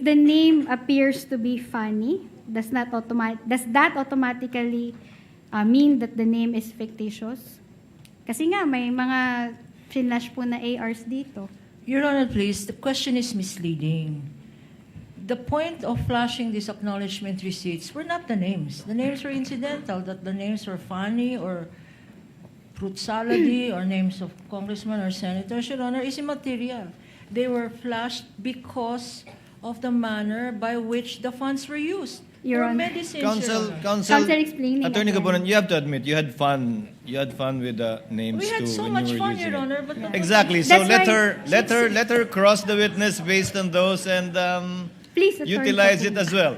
the name appears to be funny, does that automatically mean that the name is fictitious? Kasi nga, may mga flash po na ARs dito. Your Honor, please, the question is misleading. The point of flashing these acknowledgement receipts were not the names. The names were incidental, that the names were funny or fruit salady or names of congressmen or senators, Your Honor, is immaterial. They were flashed because of the manner by which the funds were used. Your For Honor. medicines, Your Honor. Counsel explaining Attorney again. Gabonan, you have to admit, you had fun. You had fun with the names We had too so when much you were fun, using Your it. Honor, but the- Exactly. So That's why- let her cross the witness based on those and Please, Attorney utilize it Gabonan. as well.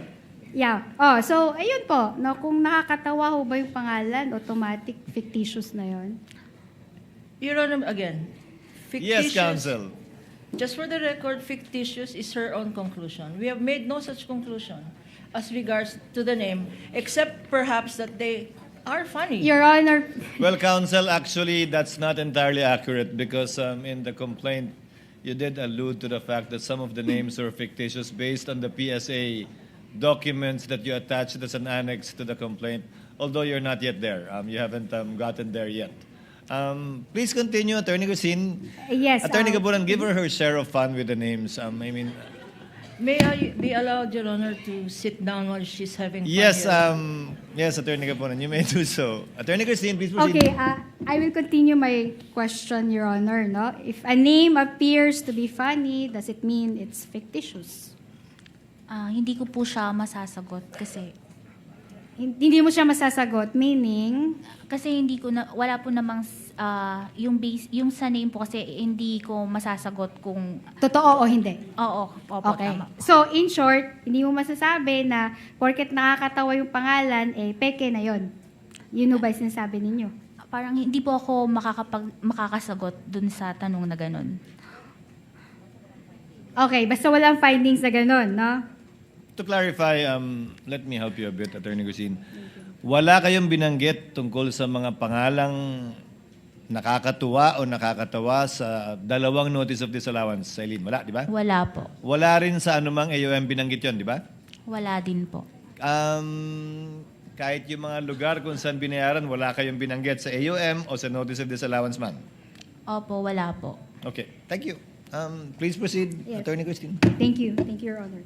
Yeah. So, ayun po. No, kung nakakatawa ho ba yung pangalan, automatic fictitious na yon. Your Honor, again, Yes, counsel. Just for the record, fictitious is her own conclusion. We have made no such conclusion as regards to the name, except perhaps that they are funny. Your Honor, Well, counsel, actually, that's not entirely accurate because in the complaint, you did allude to the fact that some of the names were fictitious based on the PSA documents that you attached as an annex to the complaint, although you're not yet there. You haven't gotten there yet. Please continue, Attorney Christine. yes. Attorney Gabonan, give her share of fun with the names. I mean, May I be allowed, Your Honor, to sit down while she's having fun? yes, here? yes, Attorney Gabonan, you may do so. Attorney Christine, please proceed. Okay, I will continue my question, Your Honor. No? If a name appears to be funny, does it mean it's fictitious? Hindi ko po siya masasagot kasi Hindi mo siya masasagot, meaning, hindi ko na wala po namang yung sa name po kasi hindi ko masasagot kung totoo o hindi. oo, opo, Okay. tama. So, in short, hindi mo masasabi na porket nakakatawa yung pangalan, peke na yon. Yun ba yung sinasabi ninyo? Parang hindi po ako makakasagot dun sa tanong na ganun. Okay, basta walang findings na gano'n, no? To clarify, let me help you a bit, Attorney Christine. Wala kayong binanggit tungkol sa mga pangalang nakakatuwa o nakakatawa sa dalawang notice of disallowance, Eileen. Wala, di ba? Wala po. Wala rin sa anumang AOM binanggit yon, di ba? Wala din po. Kahit yung mga lugar kung saan binayaran, wala kayong binanggit sa AOM o sa notice of disallowance, ma'am. Opo, wala po. Okay, thank you. Please proceed, Yes. Attorney Christine. Thank you. Thank you, Your Honor.